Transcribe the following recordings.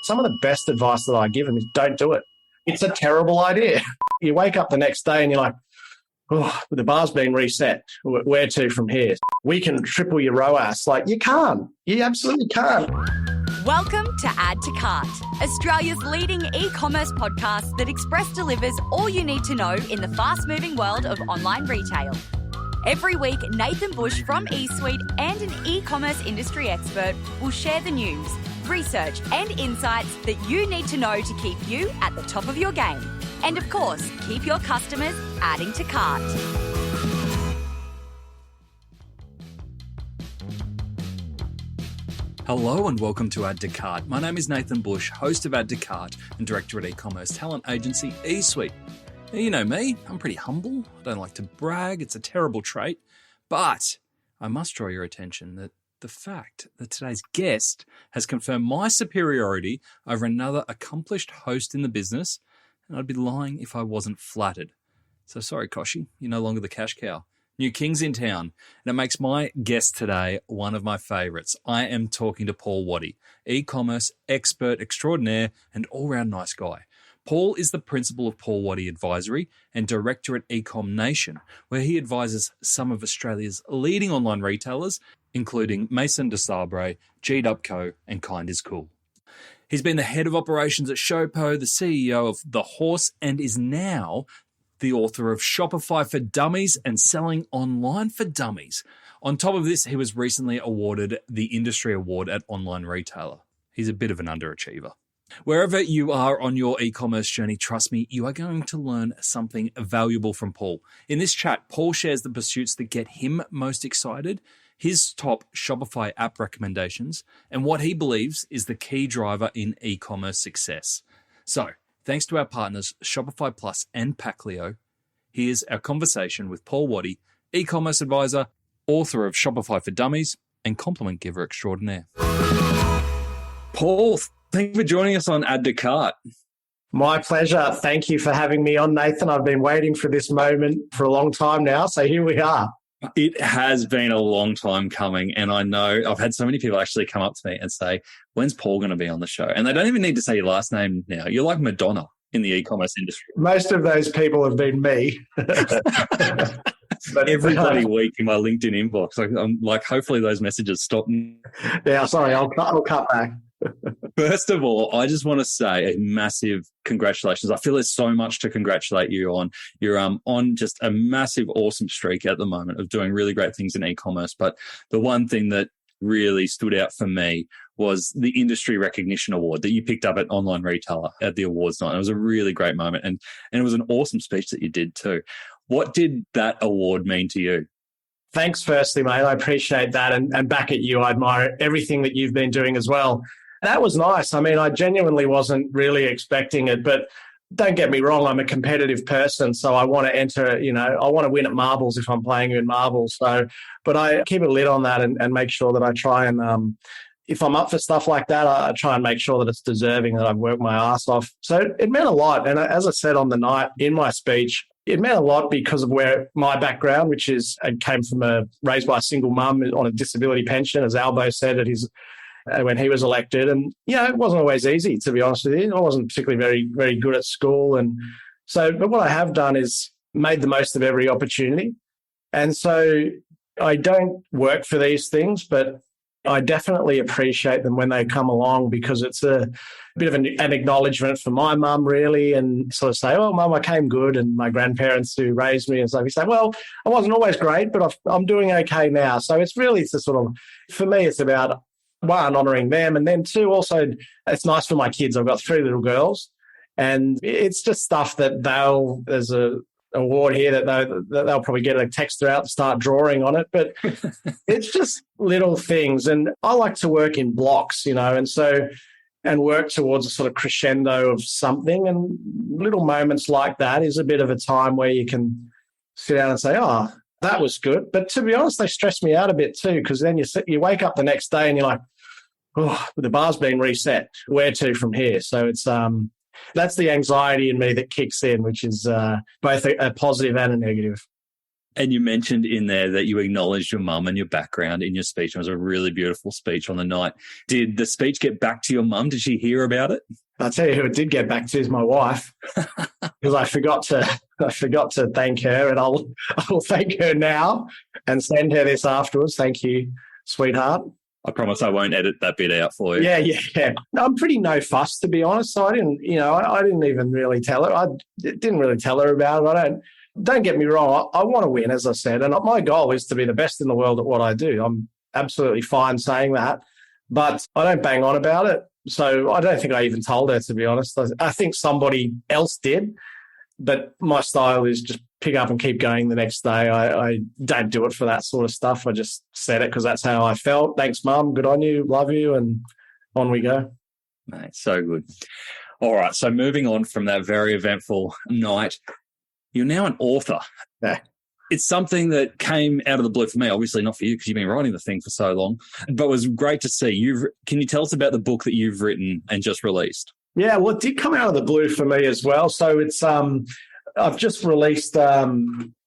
Some of the best advice that I give them is don't do it. It's a terrible idea. You wake up the next day and you're like, oh, the bar's been reset. Where to from here? We can triple your ROAS. Like, you can't. You absolutely can't. Welcome to Add to Cart, Australia's leading e-commerce podcast that express delivers all you need to know in the fast-moving world of online retail. Every week, Nathan Bush from eSuite and an e-commerce industry expert will share the news, research and insights that you need to know to keep you at the top of your game. And of course, keep your customers adding to cart. Hello and welcome to Add to Cart. My name is Nathan Bush, host of Add to Cart and director at e-commerce talent agency eSuite. Now, you know me, I'm pretty humble. I don't like to brag. It's a terrible trait. But I must draw your attention that the fact that today's guest has confirmed my superiority over another accomplished host in the business, and I'd be lying if I wasn't flattered. So sorry, Koshi, you're no longer the cash cow. New king's in town, and it makes my guest today one of my favourites. I am talking to Paul Waddy, e-commerce expert extraordinaire and all-round nice guy. Paul is the principal of Paul Waddy Advisory and director at Ecom Nation, where he advises some of Australia's leading online retailers, including Maison de Sabre, Geedup Co. and Kind is Cool. He's been the head of operations at Showpo, the CEO of The Horse, and is now the author of Shopify for Dummies and Selling Online for Dummies. On top of this, he was recently awarded the Industry Award at Online Retailer. He's a bit of an underachiever. Wherever you are on your e-commerce journey, trust me, you are going to learn something valuable from Paul. In this chat, Paul shares the pursuits that get him most excited, his top Shopify app recommendations, and what he believes is the key driver in e-commerce success. So, thanks to our partners Shopify Plus and Paclio, here's our conversation with Paul Waddy, e-commerce advisor, author of Shopify for Dummies, and compliment giver extraordinaire. Paul, thank you for joining us on Add to Cart. My pleasure. Thank you for having me on, Nathan. I've been waiting for this moment for a long time now, so here we are. It has been a long time coming, and I know I've had so many people actually come up to me and say, when's Paul going to be on the show? And they don't even need to say your last name now. You're like Madonna in the e-commerce industry. Most of those people have been me. But every bloody week in my LinkedIn inbox, I'm like, hopefully those messages stop. Yeah, sorry, I'll cut back. First of all, I just want to say a massive congratulations. I feel there's so much to congratulate you on. You're on just a massive, awesome streak at the moment of doing really great things in e-commerce. But the one thing that really stood out for me was the Industry Recognition Award that you picked up at Online Retailer at the awards night. It was a really great moment, and it was an awesome speech that you did too. What did that award mean to you? Thanks, firstly, mate. I appreciate that. And back at you, I admire everything that you've been doing as well. That was nice. I mean, I genuinely wasn't really expecting it, but don't get me wrong, I'm a competitive person, so I want to enter, I want to win at marbles if I'm playing in marbles. So, but I keep a lid on that and make sure that I try and, if I'm up for stuff like that, I try and make sure that it's deserving, that I've worked my ass off. So it meant a lot. And as I said on the night in my speech, it meant a lot because of where my background, which is, I came from raised by a single mum on a disability pension, as Albo said when he was elected. And, it wasn't always easy, to be honest with you. I wasn't particularly very, very good at school. And so, but what I have done is made the most of every opportunity. And so I don't work for these things, but I definitely appreciate them when they come along, because it's a bit of an acknowledgement for my mum, really, and sort of say, oh, Mum, I came good, and my grandparents who raised me and stuff. You say, well, I wasn't always great, but I'm doing okay now. So it's really to sort of, for me, it's about, one, honouring them, and then two, also, it's nice for my kids. I've got 3 little girls, and it's just stuff that there's a award here that they'll probably get a texter out to start drawing on it, but it's just little things. And I like to work in blocks, and work towards a sort of crescendo of something. And little moments like that is a bit of a time where you can sit down and say, oh, that was good. But to be honest, they stress me out a bit too, because then you wake up the next day and you're like, oh, the bar's been reset. Where to from here? So it's that's the anxiety in me that kicks in, which is both a positive and a negative. And you mentioned in there that you acknowledged your mum and your background in your speech. It was a really beautiful speech on the night. Did the speech get back to your mum? Did she hear about it? I'll tell you who it did get back to is my wife, because I forgot to thank her, and I'll thank her now and send her this afterwards. Thank you, sweetheart. I promise I won't edit that bit out for you. Yeah. No, I'm pretty no fuss, to be honest. So I didn't even really tell her. I didn't really tell her about it. Don't get me wrong. I want to win, as I said, and my goal is to be the best in the world at what I do. I'm absolutely fine saying that, but I don't bang on about it. So I don't think I even told her, to be honest. I think somebody else did, but my style is just pick up and keep going the next day. I don't do it for that sort of stuff. I just said it because that's how I felt. Thanks, Mum. Good on you. Love you. And on we go. Mate, so good. All right. So moving on from that very eventful night, you're now an author. Yeah. It's something that came out of the blue for me, obviously not for you because you've been writing the thing for so long, but it was great to see. Can you tell us about the book that you've written and just released? Yeah, well, it did come out of the blue for me as well. So it's I've just released,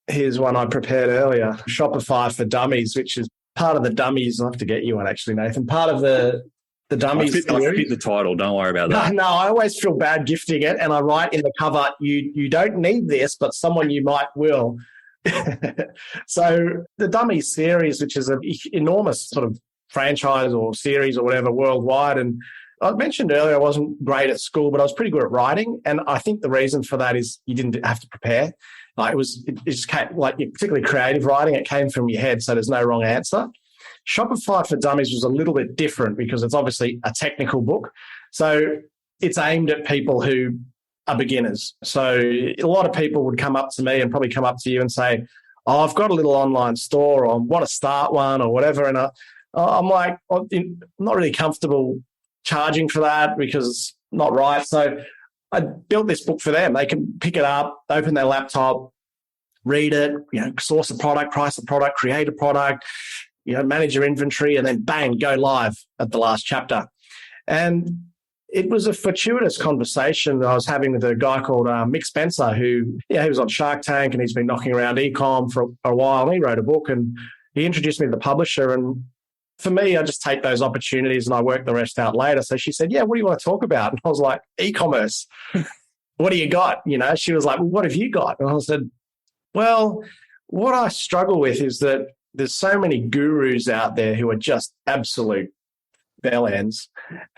here's one I prepared earlier, Shopify for Dummies, which is part of the Dummies. I'll have to get you one actually, Nathan. Part of the Dummies. I fit the title. Don't worry about that. No, I always feel bad gifting it, and I write in the cover, you don't need this, but someone you might will. So the Dummies series, which is an enormous sort of franchise or series or whatever worldwide, and I mentioned earlier I wasn't great at school, but I was pretty good at writing, and I think the reason for that is you didn't have to prepare. Like it just came, like particularly creative writing, it came from your head, so there's no wrong answer. Shopify for Dummies was a little bit different because it's obviously a technical book, so it's aimed at people who are beginners. So a lot of people would come up to me and probably come up to you and say, oh, I've got a little online store, or I want to start one or whatever. And I'm like, I'm not really comfortable charging for that because it's not right. So I built this book for them. They can pick it up, open their laptop, read it, source a product, price a product, create a product, manage your inventory, and then bang, go live at the last chapter. And it was a fortuitous conversation that I was having with a guy called Mick Spencer, who, he was on Shark Tank and he's been knocking around ecom for a while. And he wrote a book and he introduced me to the publisher. And for me, I just take those opportunities and I work the rest out later. So she said, yeah, what do you want to talk about? And I was like, e-commerce. What do you got? She was like, well, what have you got? And I said, well, what I struggle with is that there's so many gurus out there who are just absolute bell ends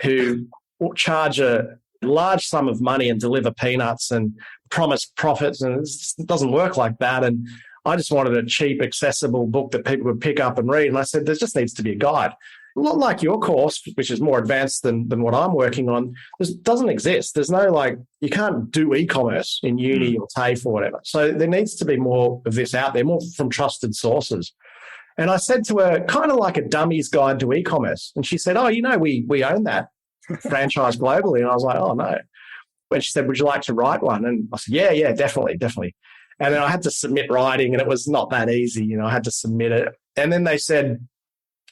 who charge a large sum of money and deliver peanuts and promise profits, and it doesn't work like that. And I just wanted a cheap, accessible book that people would pick up and read. And I said, there just needs to be a guide. A lot like your course, which is more advanced than what I'm working on, this doesn't exist. There's no you can't do e-commerce in uni or TAFE or whatever. So there needs to be more of this out there, more from trusted sources. And I said to her, kind of like a dummies guide to e-commerce. And she said, oh, we own that franchise globally. And I was like, oh, no. And she said, would you like to write one? And I said, yeah, definitely. And then I had to submit writing, and it was not that easy. I had to submit it. And then they said,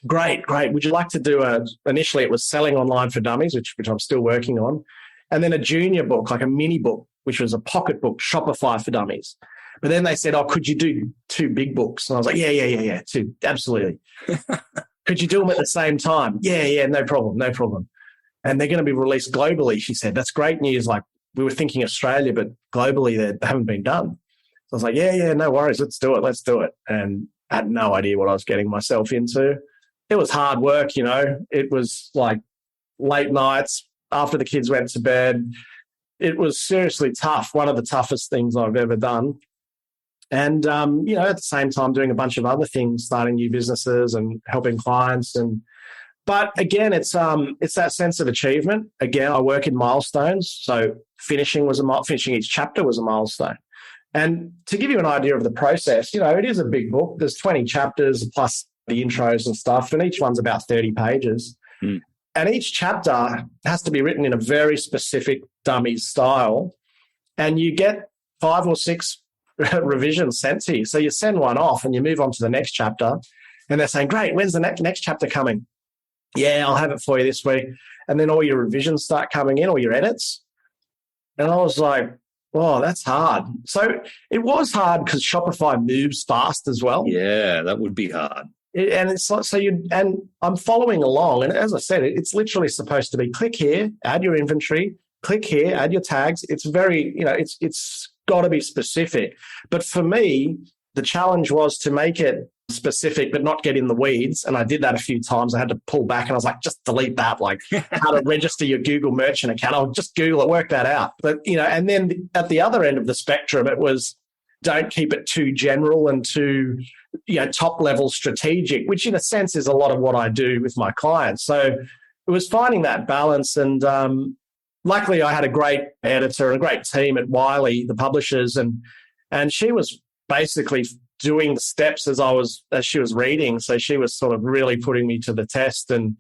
great. Would you like to do initially it was Selling Online for Dummies, which I'm still working on. And then a junior book, like a mini book, which was a pocket book, Shopify for Dummies. But then they said, oh, could you do 2 big books? And I was like, yeah, 2, absolutely. Could you do them at the same time? Yeah, no problem. And they're going to be released globally, she said. That's great news. Like, we were thinking Australia, but globally they haven't been done. So I was like, yeah, no worries. Let's do it. And I had no idea what I was getting myself into. It was hard work, It was like late nights after the kids went to bed. It was seriously tough, one of the toughest things I've ever done. And, at the same time doing a bunch of other things, starting new businesses and helping clients. But again, it's that sense of achievement. Again, I work in milestones. So finishing each chapter was a milestone. And to give you an idea of the process, it is a big book. There's 20 chapters plus the intros and stuff, and each one's about 30 pages. And each chapter has to be written in a very specific Dummies style. And you get 5 or 6 revisions sent to you. So you send one off and you move on to the next chapter. And they're saying, great, when's the next chapter coming? Yeah, I'll have it for you this week. And then all your revisions start coming in, all your edits. And I was like, Oh, that's hard. So it was hard because Shopify moves fast as well. Yeah, that would be hard. And it's like, and I'm following along. And as I said, it's literally supposed to be click here, add your inventory, click here, add your tags. It's very, it's got to be specific. But for me, the challenge was to make it specific, but not get in the weeds. And I did that a few times. I had to pull back and I was like, just delete that, like how to register your Google merchant account. I'll just Google it, work that out. But, and then at the other end of the spectrum, it was don't keep it too general and too, top level strategic, which in a sense is a lot of what I do with my clients. So it was finding that balance. And luckily I had a great editor and a great team at Wiley, the publishers, and she was basically doing the steps as she was reading. So she was sort of really putting me to the test. And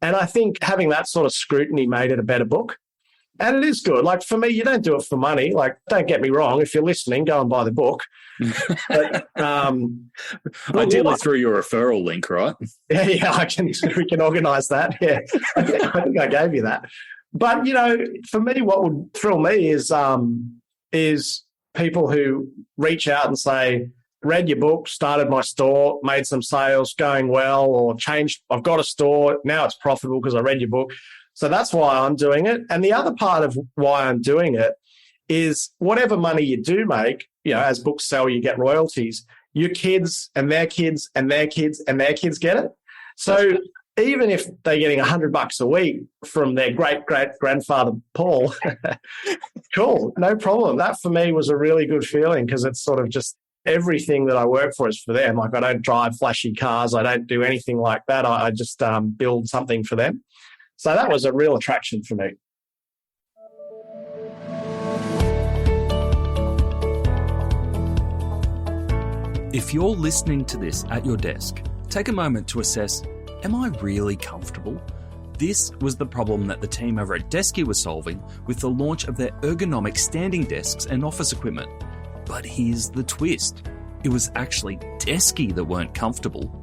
I think having that sort of scrutiny made it a better book. And it is good. Like for me, you don't do it for money. Like, don't get me wrong. If you're listening, go and buy the book. But, ideally through your referral link, right? Yeah, we can organise that. Yeah, I think I gave you that. But, for me, what would thrill me is people who reach out and say, read your book, started my store, made some sales, going well, or changed. I've got a store. Now it's profitable because I read your book. So that's why I'm doing it. And the other part of why I'm doing it is whatever money you do make, as books sell, you get royalties. Your kids and their kids and their kids and their kids get it. So even if they're getting $100 a week from their great-great-grandfather, Paul, cool, no problem. That for me was a really good feeling because it's sort of just everything that I work for is for them. Like I don't drive flashy cars. I don't do anything like that. I just build something for them. So that was a real attraction for me. If you're listening to this at your desk, take a moment to assess, am I really comfortable? This was the problem that the team over at Desky was solving with the launch of their ergonomic standing desks and office equipment. But here's the twist. It was actually Desky that weren't comfortable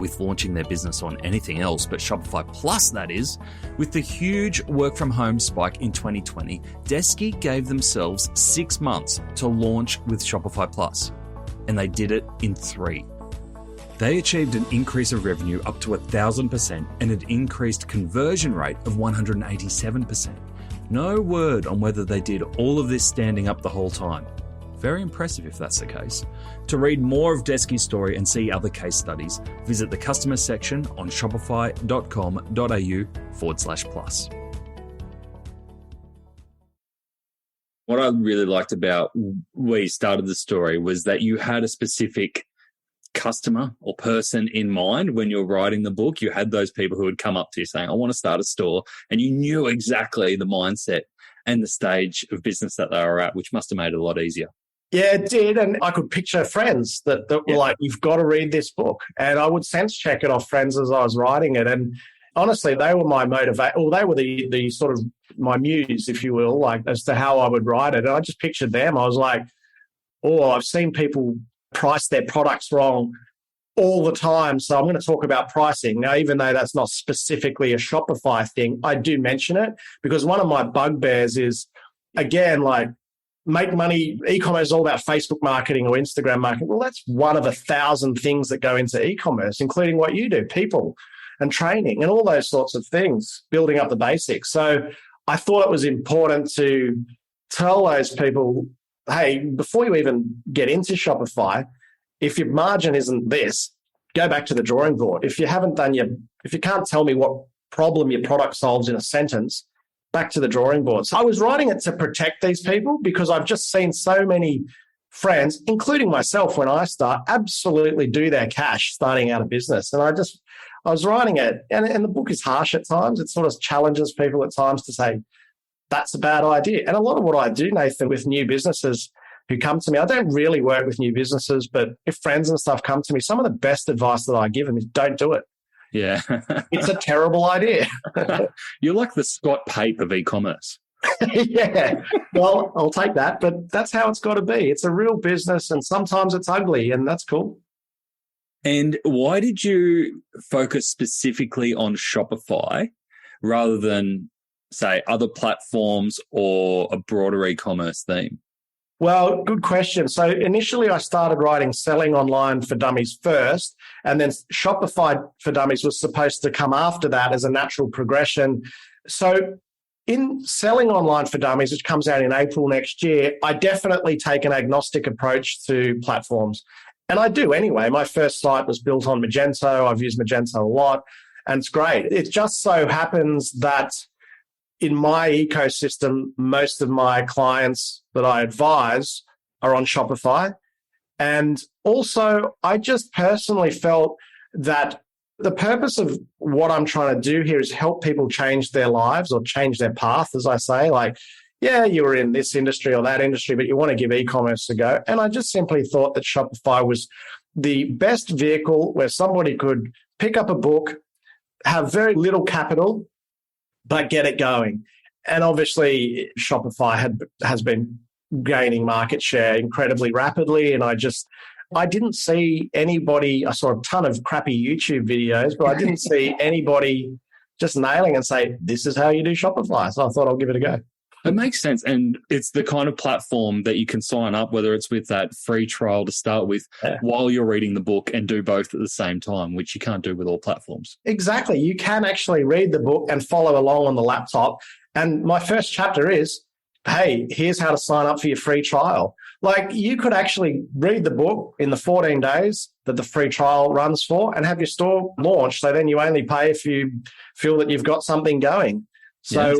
with launching their business on anything else but Shopify Plus, that is. With the huge work from home spike in 2020, Desky gave themselves 6 months to launch with Shopify Plus, and they did it in 3. They achieved an increase of revenue up to 1,000% and an increased conversion rate of 187%. No word on whether they did all of this standing up the whole time. Very impressive if that's the case. To read more of Desky's story and see other case studies, visit the customer section on shopify.com.au/plus. What I really liked about where you started the story was that you had a specific customer or person in mind when you're writing the book. You had those people who would come up to you saying, I want to start a store, and you knew exactly the mindset and the stage of business that they were at, which must have made it a lot easier. Yeah, it did. And I could picture friends that were like, you've got to read this book. And I would sense check it off friends as I was writing it. And honestly, they were my motivation, or they were the sort of my muse, if you will, like as to how I would write it. And I just pictured them. I was like, I've seen people price their products wrong all the time. So I'm going to talk about pricing. Now, even though that's not specifically a Shopify thing, I do mention it because one of my bugbears is, again, like, make money. E-commerce is all about Facebook marketing or Instagram marketing. Well, that's one of 1,000 things that go into e-commerce, including what you do, people and training and all those sorts of things, building up the basics. So I thought it was important to tell those people, hey, before you even get into Shopify, if your margin isn't this, go back to the drawing board. If you can't tell me what problem your product solves in a sentence, back to the drawing board. So I was writing it to protect these people because I've just seen so many friends, including myself when I start, absolutely do their cash starting out a business. And I was writing it, and the book is harsh at times. It sort of challenges people at times to say, that's a bad idea. And a lot of what I do, Nathan, with new businesses who come to me, I don't really work with new businesses, but if friends and stuff come to me, some of the best advice that I give them is don't do it. Yeah. It's a terrible idea. You're like the Scott Pape of e-commerce. Yeah. Well, I'll take that, but that's how it's got to be. It's a real business and sometimes it's ugly, and that's cool. And why did you focus specifically on Shopify rather than say, other platforms or a broader e-commerce theme? Well, good question. So initially I started writing Selling Online for Dummies first, and then Shopify for Dummies was supposed to come after that as a natural progression. So in Selling Online for Dummies, which comes out in April next year, I definitely take an agnostic approach to platforms. And I do anyway. My first site was built on Magento. I've used Magento a lot, and it's great. It just so happens that in my ecosystem, most of my clients that I advise are on Shopify. And also, I just personally felt that the purpose of what I'm trying to do here is help people change their lives or change their path, as I say. Like, yeah, you were in this industry or that industry, but you want to give e-commerce a go. And I just simply thought that Shopify was the best vehicle where somebody could pick up a book, have very little capital, but get it going. And obviously, Shopify has been gaining market share incredibly rapidly. And I didn't see anybody, I saw a ton of crappy YouTube videos, but I didn't see anybody just nailing and say, this is how you do Shopify. So I thought I'll give it a go. It makes sense. And it's the kind of platform that you can sign up, whether it's with that free trial to start with, while you're reading the book, and do both at the same time, which you can't do with all platforms. Exactly. You can actually read the book and follow along on the laptop. And my first chapter is, hey, here's how to sign up for your free trial. Like, you could actually read the book in the 14 days that the free trial runs for and have your store launched. So then you only pay if you feel that you've got something going. So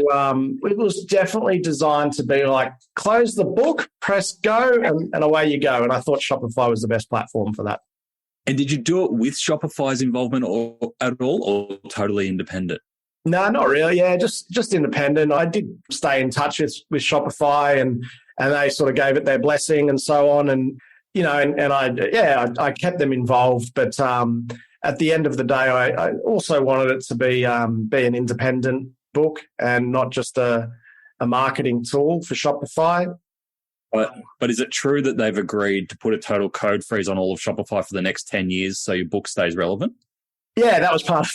it was definitely designed to be like, close the book, press go, and away you go. And I thought Shopify was the best platform for that. And did you do it with Shopify's involvement at all, or totally independent? No, not really. Yeah, just independent. I did stay in touch with Shopify, and they sort of gave it their blessing and so on. And, you know, and I kept them involved. But at the end of the day, I also wanted it to be an independent book and not just a marketing tool for Shopify. But is it true that they've agreed to put a total code freeze on all of Shopify for the next 10 years so your book stays relevant? Yeah, that was part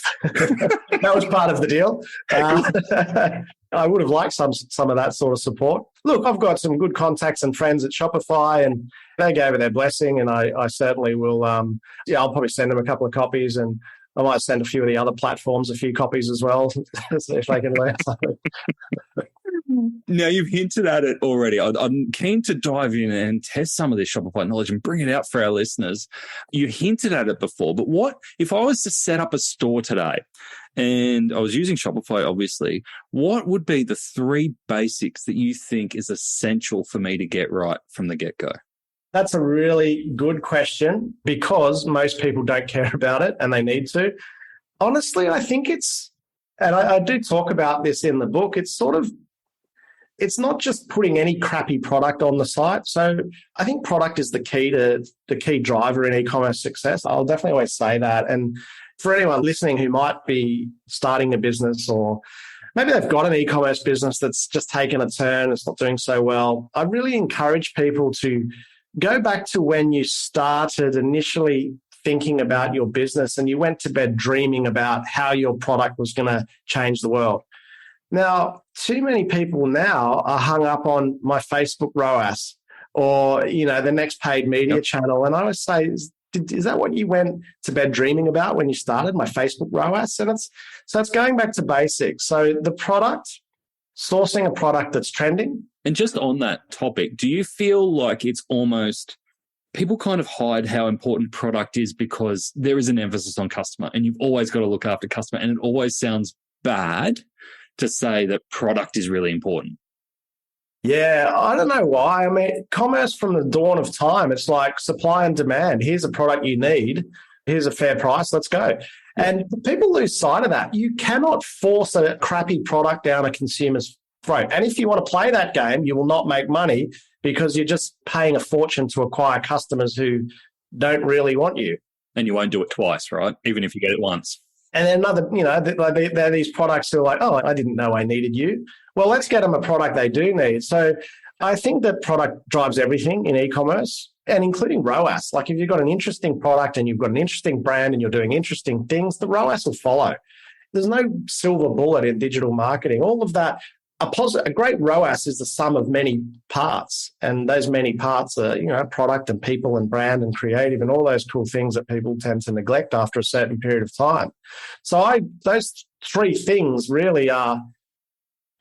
of the deal. I would have liked some of that sort of support. Look, I've got some good contacts and friends at Shopify, and they gave it their blessing, and I certainly will. I'll probably send them a couple of copies, and I might send a few of the other platforms a few copies as well, if they can learn something. Now, you've hinted at it already. I'm keen to dive in and test some of this Shopify knowledge and bring it out for our listeners. You hinted at it before, but what if I was to set up a store today and I was using Shopify, obviously, what would be the 3 basics that you think is essential for me to get right from the get-go? That's a really good question, because most people don't care about it and they need to. Honestly, I think and I do talk about this in the book, it's not just putting any crappy product on the site. So I think product is the key driver in e-commerce success. I'll definitely always say that. And for anyone listening who might be starting a business, or maybe they've got an e-commerce business that's just taken a turn, it's not doing so well, I really encourage people to go back to when you started initially thinking about your business and you went to bed dreaming about how your product was going to change the world. Now, too many people now are hung up on my Facebook ROAS or, you know, the next paid media channel. And I would say, is that what you went to bed dreaming about when you started, my Facebook ROAS? And it's going back to basics. So the product, sourcing a product that's trending. And just on that topic, do you feel like it's almost people kind of hide how important product is because there is an emphasis on customer and you've always got to look after customer, and it always sounds bad to say that product is really important? Yeah, I don't know why. I mean, commerce from the dawn of time, it's like supply and demand. Here's a product you need. Here's a fair price. Let's go. And people lose sight of that. You cannot force a crappy product down a consumer's throat. And if you want to play that game, you will not make money because you're just paying a fortune to acquire customers who don't really want you. And you won't do it twice, right? Even if you get it once. And then another, you know, there are these products who are like, oh, I didn't know I needed you. Well, let's get them a product they do need. So I think that product drives everything in e-commerce, and including ROAS. Like if you've got an interesting product and you've got an interesting brand and you're doing interesting things, the ROAS will follow. there's no silver bullet in digital marketing. All of that, a great ROAS is the sum of many parts, and those many parts are, product and people and brand and creative and all those cool things that people tend to neglect after a certain period of time. So those three things really are: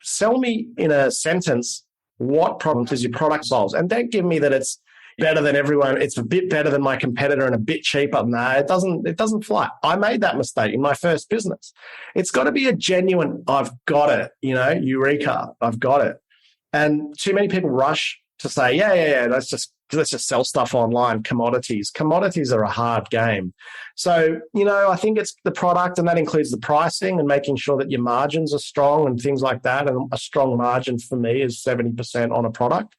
sell me in a sentence what problem does your product solves, and don't give me that it's better than everyone. It's a bit better than my competitor and a bit cheaper. No, it doesn't fly. I made that mistake in my first business. It's got to be a genuine, I've got it, eureka, I've got it. And too many people rush to say, yeah, let's just sell stuff online, commodities. Commodities are a hard game. So, I think it's the product, and that includes the pricing and making sure that your margins are strong and things like that. And a strong margin for me is 70% on a product.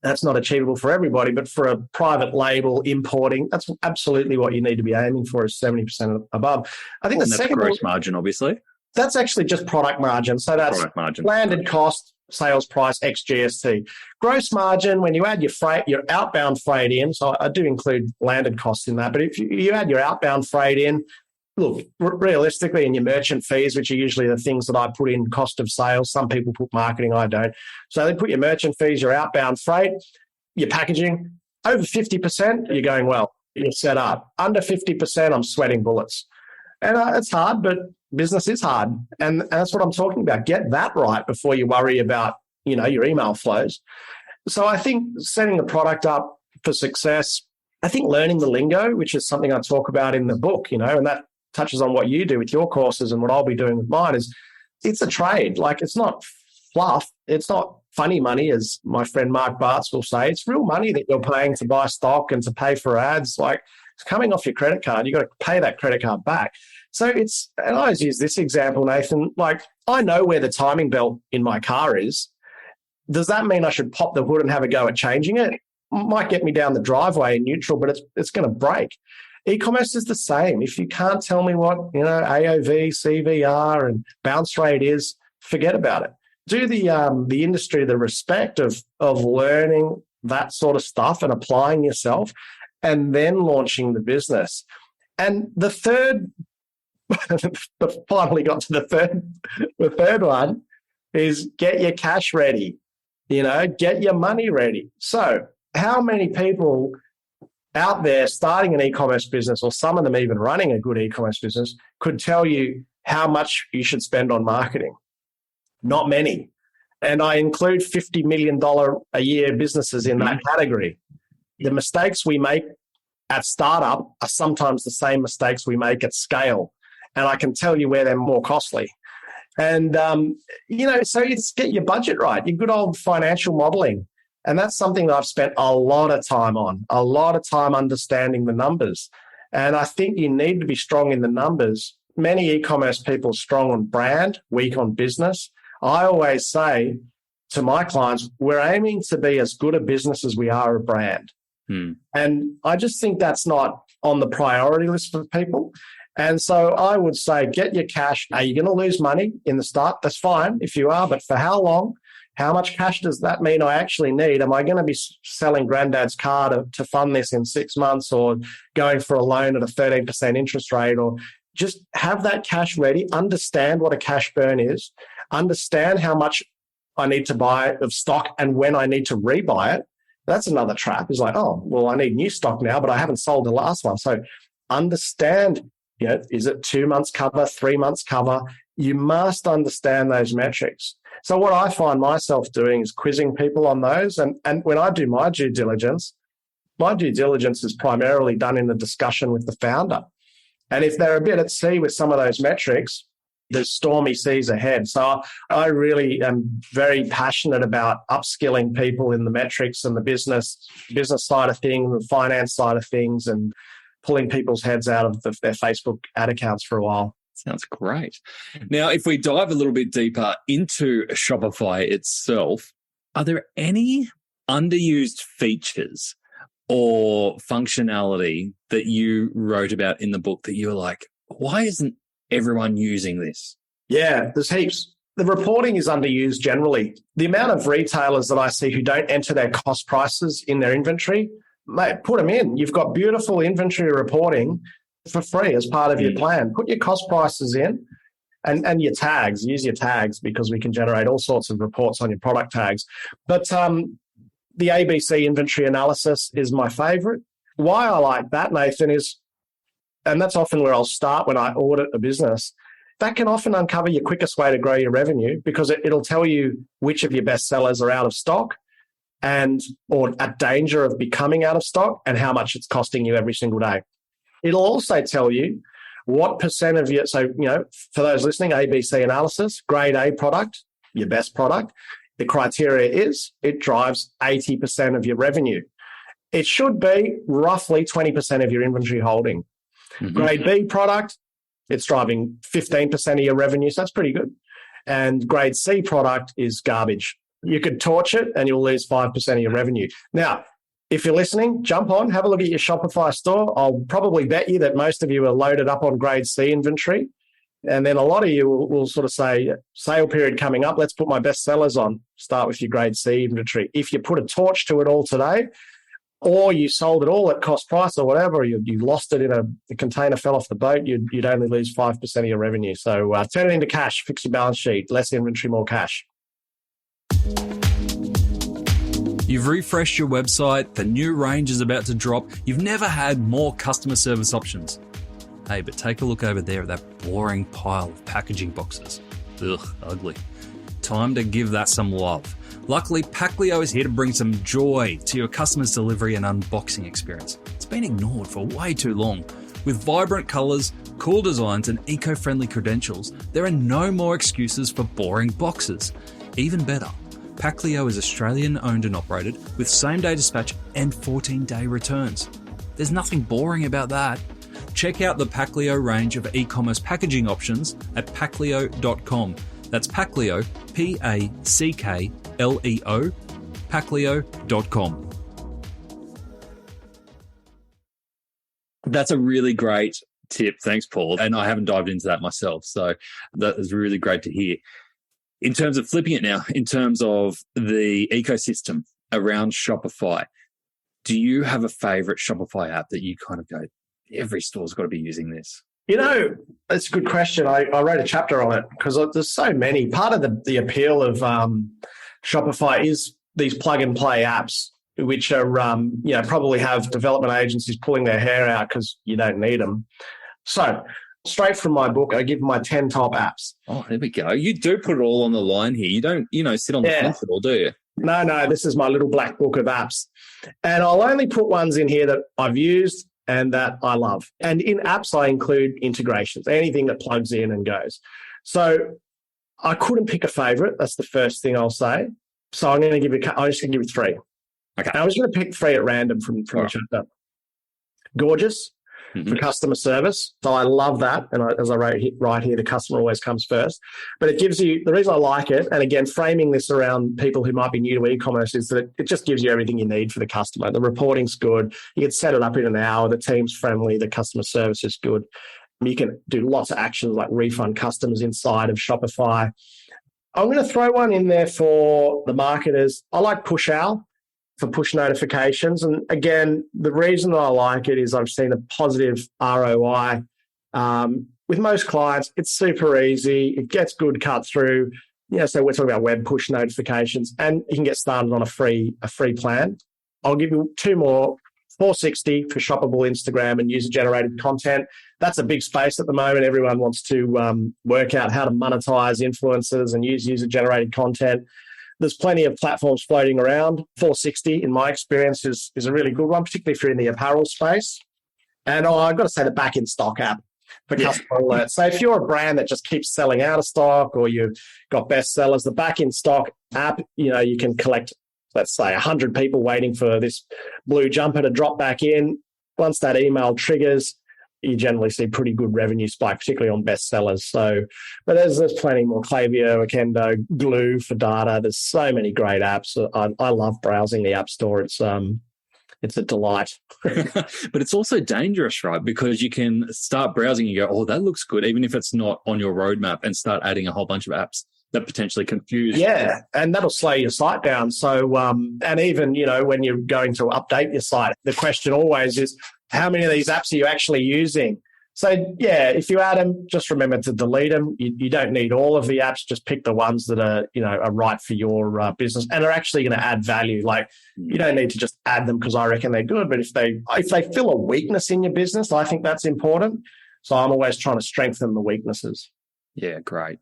That's not achievable for everybody, but for a private label importing, that's absolutely what you need to be aiming for, is 70% above. I think the second gross margin, obviously. That's actually just product margin. So that's product margin, landed cost, sales price, ex GST. Gross margin, when you add your freight, your outbound freight in, so I do include landed costs in that, but if you add your outbound freight in, look, realistically, in your merchant fees, which are usually the things that I put in cost of sales, some people put marketing, I don't. So they put your merchant fees, your outbound freight, your packaging, over 50%, you're going well. You're set up. Under 50%, I'm sweating bullets. And it's hard, but business is hard. And that's what I'm talking about. Get that right before you worry about, your email flows. So I think setting the product up for success, I think learning the lingo, which is something I talk about in the book, and that touches on what you do with your courses and what I'll be doing with mine, is it's a trade. Like, it's not fluff. It's not funny money, as my friend Mark Bartz will say. It's real money that you're paying to buy stock and to pay for ads. Like, it's coming off your credit card. You've got to pay that credit card back. So and I always use this example, Nathan, like, I know where the timing belt in my car is. Does that mean I should pop the hood and have a go at changing it? Might get me down the driveway in neutral, but it's going to break. E-commerce is the same. If you can't tell me what, AOV, CVR and bounce rate is, forget about it. Do the industry the respect of learning that sort of stuff and applying yourself, and then launching the business. And the third, finally got to the third one, is get your cash ready, get your money ready. So how many people out there starting an e-commerce business, or some of them even running a good e-commerce business, could tell you how much you should spend on marketing? Not many. And I include $50 million a year businesses in that category. The mistakes we make at startup are sometimes the same mistakes we make at scale. And I can tell you where they're more costly. And, so it's get your budget right, your good old financial modeling. And that's something that I've spent a lot of time on, a lot of time understanding the numbers. And I think you need to be strong in the numbers. Many e-commerce people are strong on brand, weak on business. I always say to my clients, we're aiming to be as good a business as we are a brand. And I just think that's not on the priority list for people. And so I would say, get your cash. Are you going to lose money in the start? That's fine if you are, but for how long? How much cash does that mean I actually need? Am I going to be selling granddad's car to fund this in 6 months, or going for a loan at a 13% interest rate? Or just have that cash ready, understand what a cash burn is, understand how much I need to buy of stock and when I need to rebuy it. That's another trap. It's like, oh, well, I need new stock now, but I haven't sold the last one. So understand, is it 2 months cover, 3 months cover? You must understand those metrics. So what I find myself doing is quizzing people on those. And when I do my due diligence is primarily done in the discussion with the founder. And if they're a bit at sea with some of those metrics, there's stormy seas ahead. So I really am very passionate about upskilling people in the metrics and the business side of things, the finance side of things, and pulling people's heads out of their Facebook ad accounts for a while. Sounds great. Now, if we dive a little bit deeper into Shopify itself, are there any underused features or functionality that you wrote about in the book that you were like, why isn't everyone using this? Yeah, there's heaps. The reporting is underused generally. The amount of retailers that I see who don't enter their cost prices in their inventory, mate, put them in. You've got beautiful inventory reporting for free as part of your plan. Put your cost prices in. And your tags, use your tags, because we can generate all sorts of reports on your product tags. But the ABC inventory analysis is my favorite. Why I like that, Nathan, is, and that's often where I'll start when I audit a business, that can often uncover your quickest way to grow your revenue, because it'll tell you which of your best sellers are out of stock or at danger of becoming out of stock, and how much it's costing you every single day. It'll also tell you what percent of your, so, for those listening, ABC analysis, grade A product, your best product, the criteria is it drives 80% of your revenue. It should be roughly 20% of your inventory holding. Mm-hmm. Grade B product, it's driving 15% of your revenue, so that's pretty good. And grade C product is garbage. You could torch it and you'll lose 5% of your revenue. Now, if you're listening, jump on, have a look at your Shopify store. I'll probably bet you that most of you are loaded up on grade C inventory. And then a lot of you will sort of say, sale period coming up, let's put my best sellers on. Start with your grade C inventory. If you put a torch to it all today, or you sold it all at cost price or whatever, you lost it in the container fell off the boat, you'd only lose 5% of your revenue. So turn it into cash, fix your balance sheet, less inventory, more cash. You've refreshed your website, the new range is about to drop, you've never had more customer service options. Hey, but take a look over there at that boring pile of packaging boxes. Ugh, ugly. Time to give that some love. Luckily, Packlio is here to bring some joy to your customers' delivery and unboxing experience. It's been ignored for way too long. With vibrant colours, cool designs and eco-friendly credentials, there are no more excuses for boring boxes. Even better, Packlio is Australian-owned and operated with same-day dispatch and 14-day returns. There's nothing boring about that. Check out the Packlio range of e-commerce packaging options at packlio.com. That's Packlio, Packleo, Packlio.com. That's a really great tip. Thanks, Paul. And I haven't dived into that myself, so that is really great to hear. In terms of flipping it now, in terms of the ecosystem around Shopify, do you have a favorite Shopify app that you kind of go, every store's got to be using this? It's a good question. I wrote a chapter on it because there's so many. Part of the appeal of Shopify is these plug-and-play apps, which are, probably have development agencies pulling their hair out because you don't need them. So straight from my book, I give my 10 top apps. Oh, there we go. You do put it all on the line here. You don't, sit on the fence at all, do you? No, this is my little black book of apps. And I'll only put ones in here that I've used and that I love. And in apps, I include integrations, anything that plugs in and goes. So I couldn't pick a favorite. That's the first thing I'll say. So I'm just going to give you three. Okay. I was going to pick three at random from the chapter. Gorgeous for customer service. So I love that. And as I wrote right here, the customer always comes first. But it gives you, the reason I like it, and again, framing this around people who might be new to e-commerce, is that it just gives you everything you need for the customer. The reporting's good. You can set it up in an hour. The team's friendly. The customer service is good. You can do lots of actions like refund customers inside of Shopify. I'm going to throw one in there for the marketers. I like Push Owl for push notifications. And again, the reason that I like it is I've seen a positive ROI. With most clients, it's super easy. It gets good cut through. So we're talking about web push notifications, and you can get started on a free plan. I'll give you two more. 460 for shoppable Instagram and user-generated content. That's a big space at the moment. Everyone wants to work out how to monetize influencers and use user-generated content. There's plenty of platforms floating around. 460, in my experience, is a really good one, particularly if you're in the apparel space. And I've got to say the Back in Stock app for customer alerts. So if you're a brand that just keeps selling out of stock, or you've got best sellers, the Back in Stock app, you can collect, let's say, 100 people waiting for this blue jumper to drop back in. Once that email triggers, you generally see pretty good revenue spike, particularly on best sellers. So, but there's plenty more. Klaviyo, Akendo, Glue for data. There's so many great apps. I love browsing the App Store. It's a delight. But it's also dangerous, right? Because you can start browsing and you go, oh, that looks good, even if it's not on your roadmap, and start adding a whole bunch of apps that potentially confuse. Yeah, and that'll slow your site down. So, and even, when you're going to update your site, the question always is, how many of these apps are you actually using? So, yeah, if you add them, just remember to delete them. You don't need all of the apps. Just pick the ones that are right for your business and are actually going to add value. Like, you don't need to just add them because I reckon they're good. But if they fill a weakness in your business, I think that's important. So I'm always trying to strengthen the weaknesses. Yeah, great.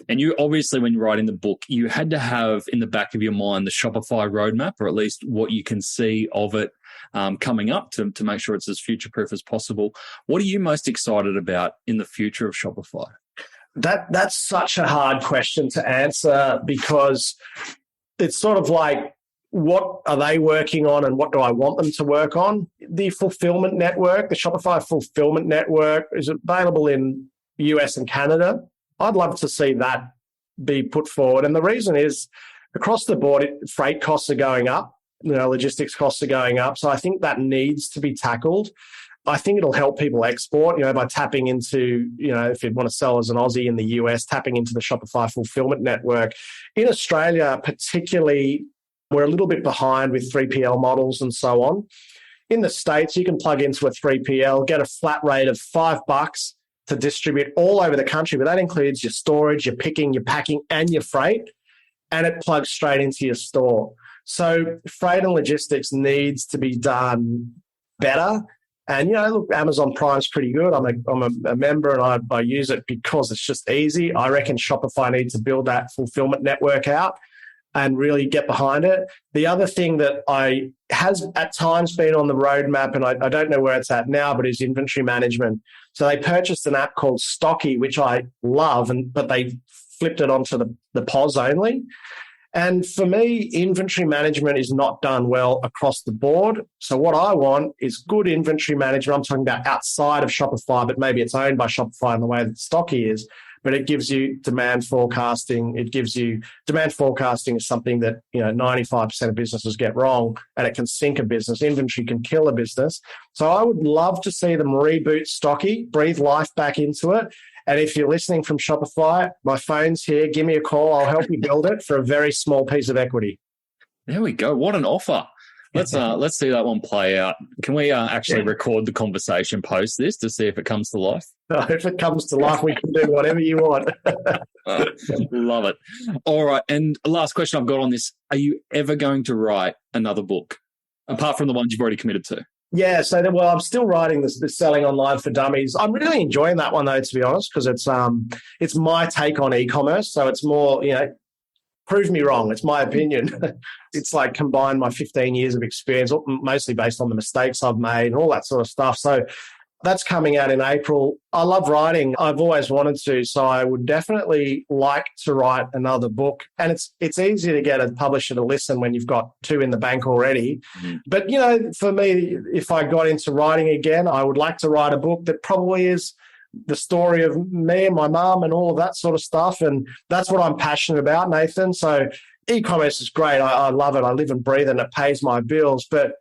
And you obviously, when you're writing the book, you had to have in the back of your mind the Shopify roadmap, or at least what you can see of it coming up to make sure it's as future-proof as possible. What are you most excited about in the future of Shopify? That's such a hard question to answer because it's sort of like, what are they working on and what do I want them to work on? The fulfillment network, the Shopify fulfillment network, is available in US and Canada. I'd love to see that be put forward. And the reason is across the board, freight costs are going up, logistics costs are going up. So I think that needs to be tackled. I think it'll help people export, by tapping into, if you want to sell as an Aussie in the US, tapping into the Shopify fulfillment network. In Australia, particularly, we're a little bit behind with 3PL models and so on. In the States, you can plug into a 3PL, get a flat rate of $5 to distribute all over the country, but that includes your storage, your picking, your packing, and your freight, and it plugs straight into your store. So freight and logistics needs to be done better. And, look, Amazon Prime's pretty good. I'm a member and I use it because it's just easy. I reckon Shopify needs to build that fulfillment network out and really get behind it. The other thing that has at times been on the roadmap, and I don't know where it's at now, but is inventory management. So they purchased an app called Stocky, which I love, but they flipped it onto the POS only. And for me, inventory management is not done well across the board. So what I want is good inventory management. I'm talking about outside of Shopify, but maybe it's owned by Shopify in the way that Stocky is. But it gives you demand forecasting. Demand forecasting is something that 95% of businesses get wrong, and it can sink a business. Inventory can kill a business. So I would love to see them reboot Stocky, breathe life back into it. And if you're listening from Shopify, my phone's here. Give me a call. I'll help you build it for a very small piece of equity. There we go. What an offer. Let's see that one play out. Can we actually record the conversation post this to see if it comes to life? If it comes to life, we can do whatever you want. Love it. All right. And last question I've got on this. Are you ever going to write another book, apart from the ones you've already committed to? Yeah. So, I'm still writing this Selling Online for Dummies. I'm really enjoying that one, though, to be honest, because it's my take on e-commerce. So it's more, prove me wrong. It's my opinion. It's like combined my 15 years of experience, mostly based on the mistakes I've made and all that sort of stuff. So that's coming out in April. I love writing. I've always wanted to, so I would definitely like to write another book. And it's easy to get a publisher to listen when you've got 2 in the bank already. Mm-hmm. But, for me, if I got into writing again, I would like to write a book that probably is the story of me and my mum and all of that sort of stuff. And that's what I'm passionate about, Nathan. So e-commerce is great. I love it. I live and breathe and it pays my bills, but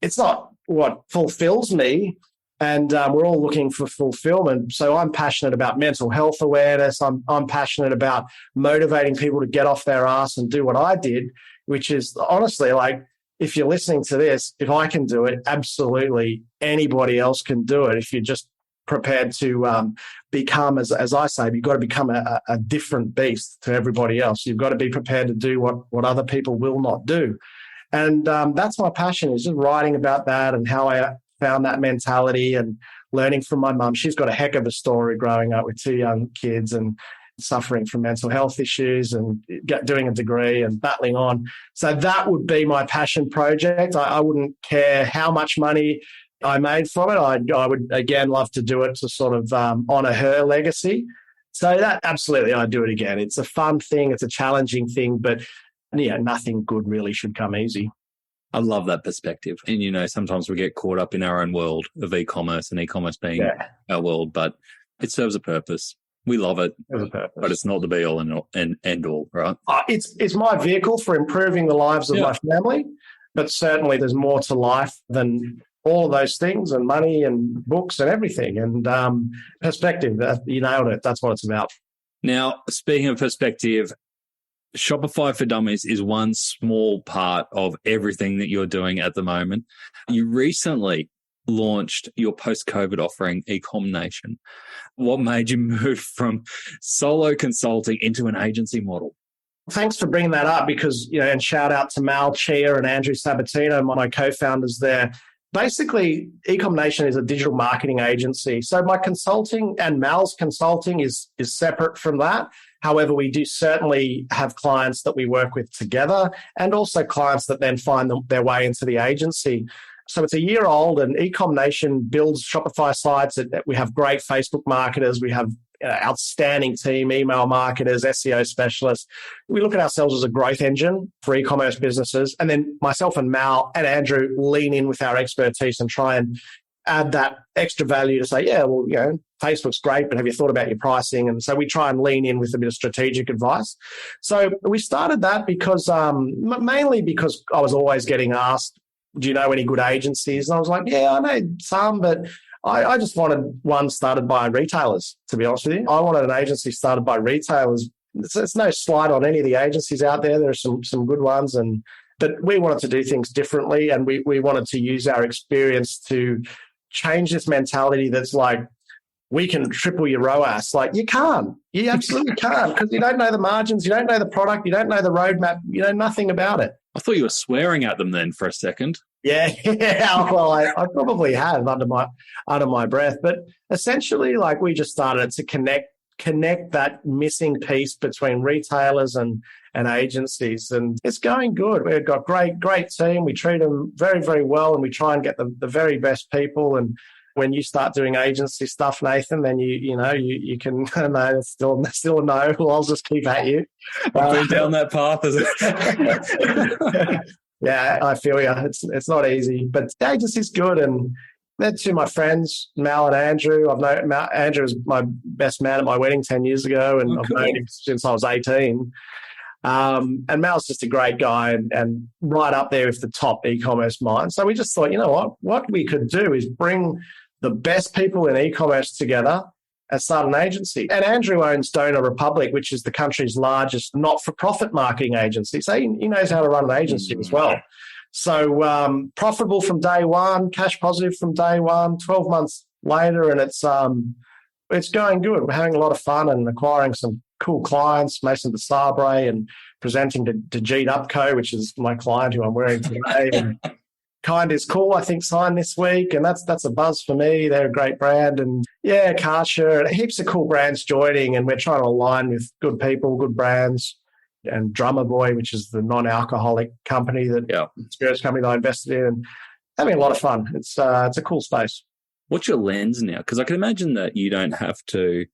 it's not what fulfills me. And we're all looking for fulfillment. So I'm passionate about mental health awareness. I'm passionate about motivating people to get off their ass and do what I did, which is honestly, like, if you're listening to this, if I can do it, absolutely anybody else can do it. If you're just prepared to become, as I say, you've got to become a different beast to everybody else. You've got to be prepared to do what other people will not do. And that's my passion, is just writing about that and how I found that mentality and learning from my mum. She's got a heck of a story growing up with 2 young kids and suffering from mental health issues and doing a degree and battling on. So that would be my passion project. I wouldn't care how much money I made from it. I would, again, love to do it to sort of honour her legacy. So that, absolutely, I'd do it again. It's a fun thing. It's a challenging thing, but nothing good really should come easy. I love that perspective. And, sometimes we get caught up in our own world of e-commerce and e-commerce being our world, but it serves a purpose. We love it, but it's not the be-all and end-all, right? It's my vehicle for improving the lives of my family, but certainly there's more to life than all of those things, and money and books and everything. And perspective, you nailed it. That's what it's about. Now, speaking of perspective, Shopify for Dummies is one small part of everything that you're doing at the moment. You recently launched your post-COVID offering, Ecom Nation. What made you move from solo consulting into an agency model? Thanks for bringing that up because, and shout out to Mal Chia and Andrew Sabatino, my co-founders there. Basically, Ecom Nation is a digital marketing agency. So my consulting and Mal's consulting is separate from that. However, we do certainly have clients that we work with together and also clients that then find their way into the agency. So it's a year old, and Ecom Nation builds Shopify sites. We have great Facebook marketers. We have outstanding team, email marketers, SEO specialists. We look at ourselves as a growth engine for e-commerce businesses. And then myself and Mal and Andrew lean in with our expertise and try and add that extra value to say, Facebook's great, but have you thought about your pricing? And so we try and lean in with a bit of strategic advice. So we started that because mainly because I was always getting asked, do you know any good agencies? And I was like, yeah, I know some, but I just wanted one started by retailers, to be honest with you. I wanted an agency started by retailers. It's no slight on any of the agencies out there. There are some good ones, but we wanted to do things differently, and we wanted to use our experience to change this mentality that's like, we can triple your ROAS. Like, you can't. You absolutely can't, because you don't know the margins, you don't know the product, you don't know the roadmap, you know nothing about it. I thought you were swearing at them then for a second. Yeah. Well, I probably have under my breath, but essentially, like, we just started to connect that missing piece between retailers and agencies, and it's going good. We've got great team. We treat them very, very well, and we try and get the very best people. And when you start doing agency stuff, Nathan, then you can no, still no. Well, I'll just keep at you. I've been down that path, is it? Yeah, I feel you. It's not easy, but the agency's good, and they're two of my friends, Mal and Andrew. I've known Andrew was my best man at my wedding 10 years ago, and I've known him since I was 18. And Mal's just a great guy and right up there with the top e-commerce minds. So we just thought, you know what we could do is bring the best people in e-commerce together and start an agency. And Andrew owns Donor Republic, which is the country's largest not-for-profit marketing agency. So he knows how to run an agency as well. So profitable from day one, cash positive from day one, 12 months later, and it's going good. We're having a lot of fun and acquiring some cool clients, Maison de Sabre, and presenting to Geedup Co., which is my client who I'm wearing today. And Kind is Cool, I think, signed this week, and that's a buzz for me. They're a great brand, and Karcher, and heaps of cool brands joining, and we're trying to align with good people, good brands, and Drummer Boy, which is the non-alcoholic company spirits company that I invested in, and having a lot of fun. It's a cool space. What's your lens now? Because I can imagine that you don't have to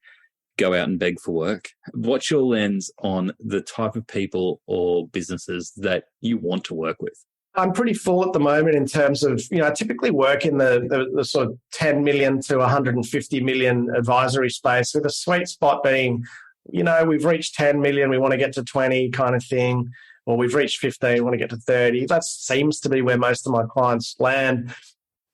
go out and beg for work. What's your lens on the type of people or businesses that you want to work with? I'm pretty full at the moment in terms of, I typically work in the sort of 10 million to 150 million advisory space, with a sweet spot being, we've reached 10 million, we want to get to 20 kind of thing, or we've reached 15, we want to get to 30. That seems to be where most of my clients land.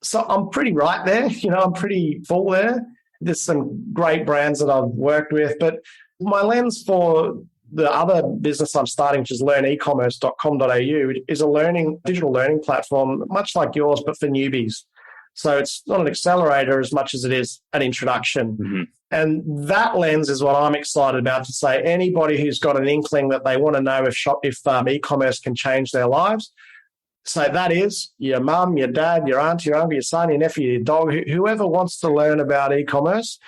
So I'm pretty right there, I'm pretty full there. There's some great brands that I've worked with, but my lens for the other business I'm starting, which is learnecommerce.com.au, is a digital learning platform, much like yours, but for newbies. So it's not an accelerator as much as it is an introduction. Mm-hmm. And that lens is what I'm excited about, to say anybody who's got an inkling that they want to know if e-commerce can change their lives. So that is your mum, your dad, your aunt, your uncle, your son, your nephew, your dog, whoever wants to learn about e-commerce,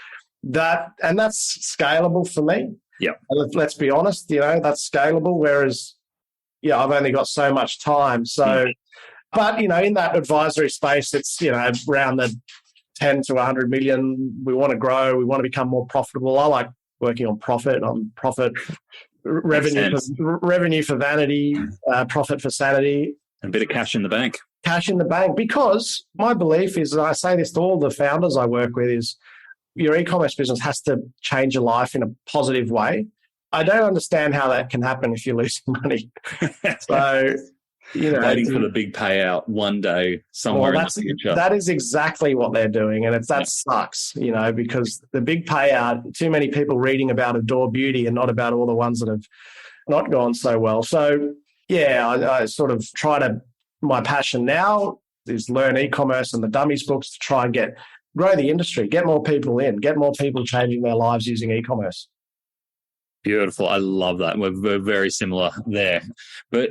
and that's scalable for me. Yeah. Let's be honest, that's scalable, whereas, I've only got so much time. So, but, in that advisory space, it's, around the 10 to 100 million. We want to grow. We want to become more profitable. I like working on profit, revenue for vanity, profit for sanity. And a bit of cash in the bank. Cash in the bank, because my belief is, and I say this to all the founders I work with, is your e-commerce business has to change your life in a positive way. I don't understand how that can happen if you're losing money. So, waiting for the big payout one day somewhere in the future. That is exactly what they're doing, and that sucks, because the big payout, too many people reading about Adore Beauty and not about all the ones that have not gone so well. So, I sort of my passion now is learn e-commerce and the Dummies books to try and grow the industry, get more people in, get more people changing their lives using e-commerce. Beautiful. I love that. We're very similar there. But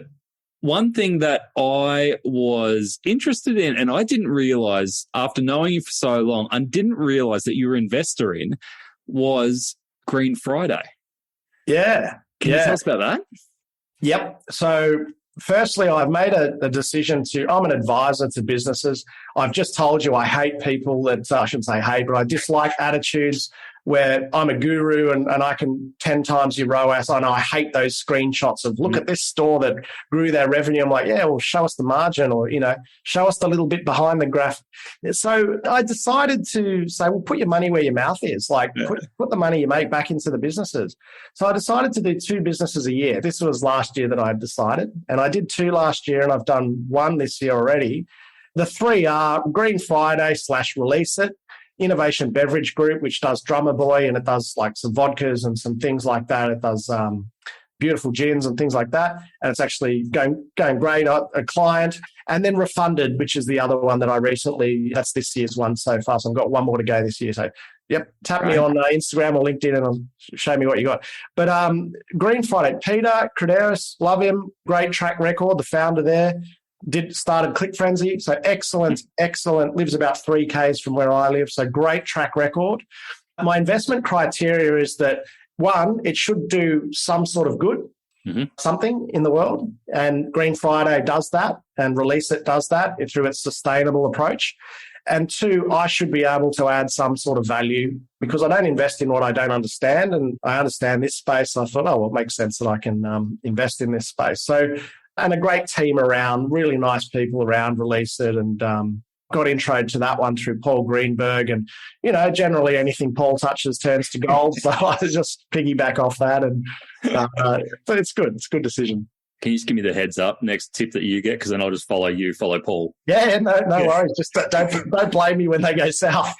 one thing that I was interested in, and I didn't realize after knowing you for so long, I didn't realize that you were an investor in, was Green Friday. Yeah. Can you tell us about that? Yep. So firstly, I've made a decision I'm an advisor to businesses. I've just told you I hate people that, I shouldn't say hate, but I dislike attitudes where I'm a guru and I can 10 times your ROAS. I know I hate those screenshots of look at this store that grew their revenue. I'm like, yeah, well, show us the margin or, show us the little bit behind the graph. So I decided to say, well, put your money where your mouth is. Like put the money you make back into the businesses. So I decided to do 2 businesses a year. This was last year that I decided. And I did 2 last year and I've done 1 this year already. The 3 are Green Friday / Release It, Innovation Beverage Group, which does Drummer Boy, and it does like some vodkas and some things like that. It does beautiful gins and things like that. And it's actually going great. A client. And then Refunded, which is the other one that I recently, that's this year's one so far. So I've got 1 more to go this year. So, yep, tap me on Instagram or LinkedIn and I'll show me what you got. But Green Friday, Peter Crederis, love him, great track record, the founder there. Started Click Frenzy, so excellent, lives about 3 k's from where I live, so great track record. My investment criteria is that, 1, it should do some sort of good, something in the world, and Green Friday does that, and Release It does that through its sustainable approach. And 2, I should be able to add some sort of value because I don't invest in what I don't understand, and I understand this space. So I thought, it makes sense that I can invest in this space. So, and a great team around, really nice people around, Release It, and got introed to that one through Paul Greenberg. And, generally anything Paul touches turns to gold. So I just piggyback off that. And but it's good. It's a good decision. Can you just give me the heads up, next tip that you get? Because then I'll just follow Paul. Yeah, no worries. Just don't blame me when they go south.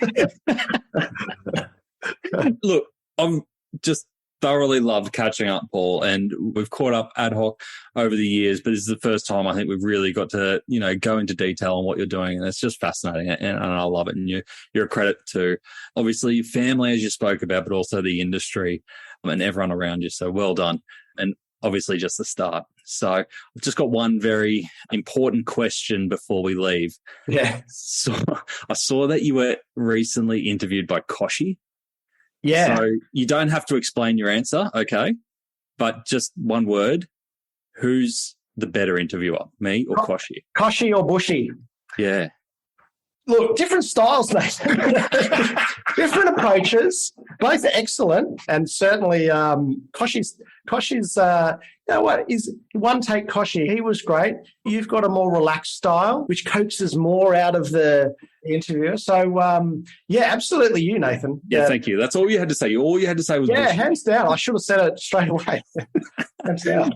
Look, I'm just thoroughly loved catching up, Paul, and we've caught up ad hoc over the years, but this is the first time I think we've really got to, go into detail on what you're doing, and it's just fascinating, and I love it. And you're a credit to, obviously, your family, as you spoke about, but also the industry and everyone around you. So well done, and obviously just the start. So I've just got one very important question before we leave. Yeah. So I saw that you were recently interviewed by Koshi. Yeah. So you don't have to explain your answer, okay? But just one word. Who's the better interviewer, me or Koshi? Koshi or Bushy? Yeah. Look, different styles, mate. Different approaches. Both are excellent, and certainly Koshi's. Is one take Koshi? He was great. You've got a more relaxed style, which coaxes more out of the interviewer. So absolutely, you, Nathan. Yeah, thank you. That's all you had to say. All you had to say was hands down. I should have said it straight away. Hands down.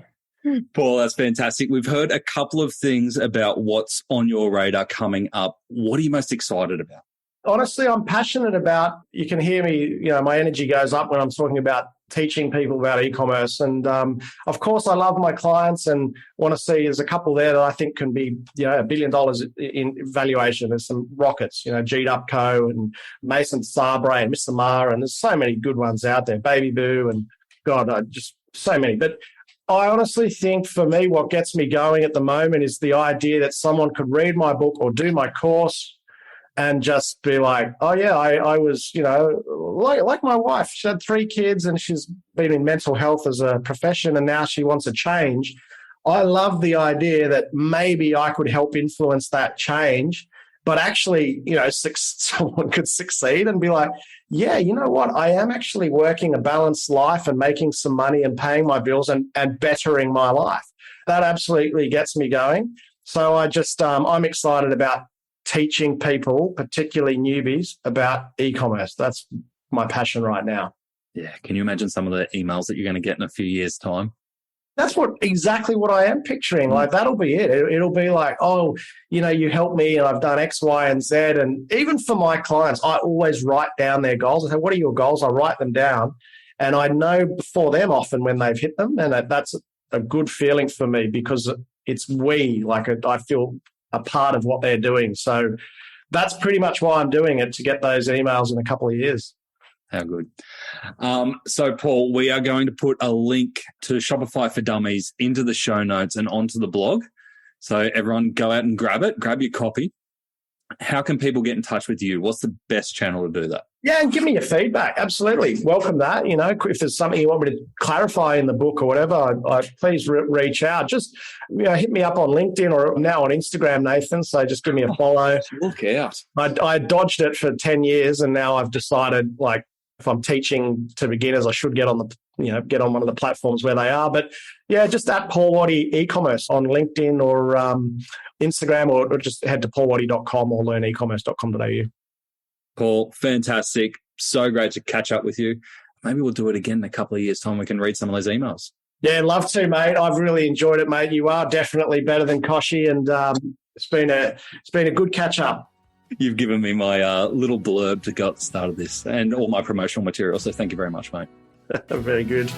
Paul, that's fantastic. We've heard a couple of things about what's on your radar coming up. What are you most excited about? Honestly, I'm passionate about, you can hear me, my energy goes up when I'm talking about teaching people about e-commerce. And of course, I love my clients and want to see there's a couple there that I think can be, $1 billion in valuation. There's some rockets, Geedup Co. and Maison de Sabre and Mr. Ma, and there's so many good ones out there, Baby Boo, and God, just so many. But I honestly think for me, what gets me going at the moment is the idea that someone could read my book or do my course and just be like, oh, yeah, I was, like my wife. She had 3 kids and she's been in mental health as a profession and now she wants a change. I love the idea that maybe I could help influence that change, but actually, someone could succeed and be like, yeah, you know what? I am actually working a balanced life and making some money and paying my bills and bettering my life. That absolutely gets me going. So I just, I'm excited about teaching people, particularly newbies, about e-commerce. That's my passion right now. Yeah. Can you imagine some of the emails that you're going to get in a few years' time? That's exactly what I am picturing. Like, that'll be it. It'll be like, oh, you helped me and I've done X, Y, and Z. And even for my clients, I always write down their goals. I say, what are your goals? I write them down. And I know before them often when they've hit them. And that's a good feeling for me because it's I feel a part of what they're doing. So that's pretty much why I'm doing it, to get those emails in a couple of years. How good. So, Paul, we are going to put a link to Shopify for Dummies into the show notes and onto the blog. So everyone go out and grab it, grab your copy. How can people get in touch with you? What's the best channel to do that? Yeah, and give me your feedback. Absolutely. Welcome that. If there's something you want me to clarify in the book or whatever, please reach out. Just hit me up on LinkedIn or now on Instagram, Nathan. So just give me a follow. Look out. I dodged it for 10 years, and now I've decided, like, if I'm teaching to beginners, I should get on one of the platforms where they are. But yeah, just at Paul Waddy eCommerce on LinkedIn or Instagram, or just head to paulwaddy.com or learnecommerce.com.au. Paul, fantastic. So great to catch up with you. Maybe we'll do it again in a couple of years' time. We can read some of those emails. Yeah, love to, mate. I've really enjoyed it, mate. You are definitely better than Koshi, and it's been a good catch up. You've given me my little blurb to get started this and all my promotional material. So thank you very much, mate. Very good.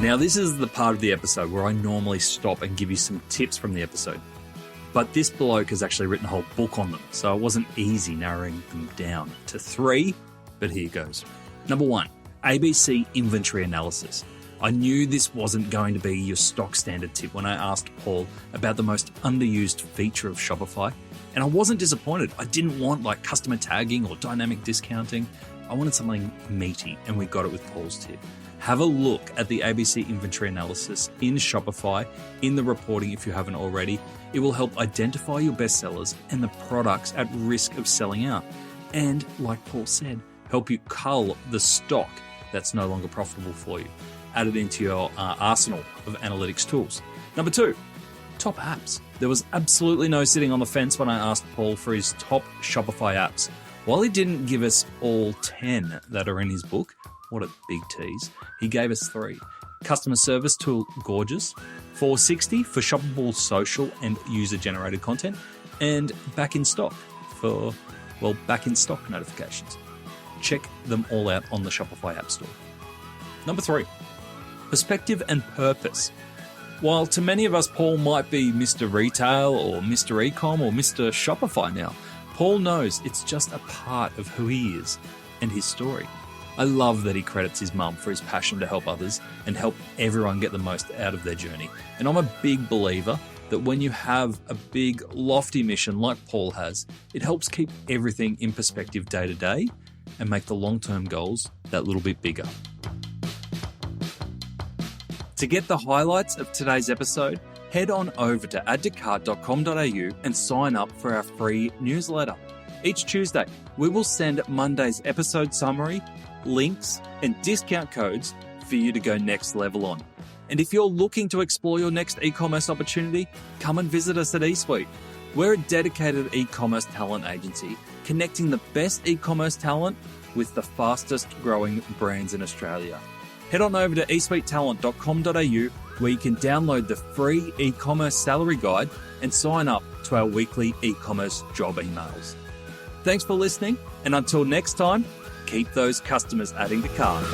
Now, this is the part of the episode where I normally stop and give you some tips from the episode. But this bloke has actually written a whole book on them, so it wasn't easy narrowing them down to 3, but here goes. Number 1, ABC inventory analysis. I knew this wasn't going to be your stock standard tip when I asked Paul about the most underused feature of Shopify, and I wasn't disappointed. I didn't want like customer tagging or dynamic discounting. I wanted something meaty, and we got it with Paul's tip. Have a look at the ABC inventory analysis in Shopify in the reporting if you haven't already. It will help identify your best sellers and the products at risk of selling out. And like Paul said, help you cull the stock that's no longer profitable for you. Add it into your arsenal of analytics tools. Number 2, top apps. There was absolutely no sitting on the fence when I asked Paul for his top Shopify apps. While he didn't give us all 10 that are in his book, what a big tease, he gave us 3. Customer service tool, gorgeous. 460 for shoppable social and user-generated content. And back in stock for, back in stock notifications. Check them all out on the Shopify App Store. Number 3, perspective and purpose. While to many of us, Paul might be Mr. Retail or Mr. Ecom or Mr. Shopify now, Paul knows it's just a part of who he is and his story. I love that he credits his mum for his passion to help others and help everyone get the most out of their journey. And I'm a big believer that when you have a big, lofty mission like Paul has, it helps keep everything in perspective day to day and make the long-term goals that little bit bigger. To get the highlights of today's episode, head on over to addtocart.com.au and sign up for our free newsletter. Each Tuesday, we will send Monday's episode summary, links, and discount codes for you to go next level on. And if you're looking to explore your next e-commerce opportunity, come and visit us at eSuite. We're a dedicated e-commerce talent agency, connecting the best e-commerce talent with the fastest growing brands in Australia. Head on over to eSuitetalent.com.au where you can download the free e-commerce salary guide and sign up to our weekly e-commerce job emails. Thanks for listening, and until next time, keep those customers adding to cart.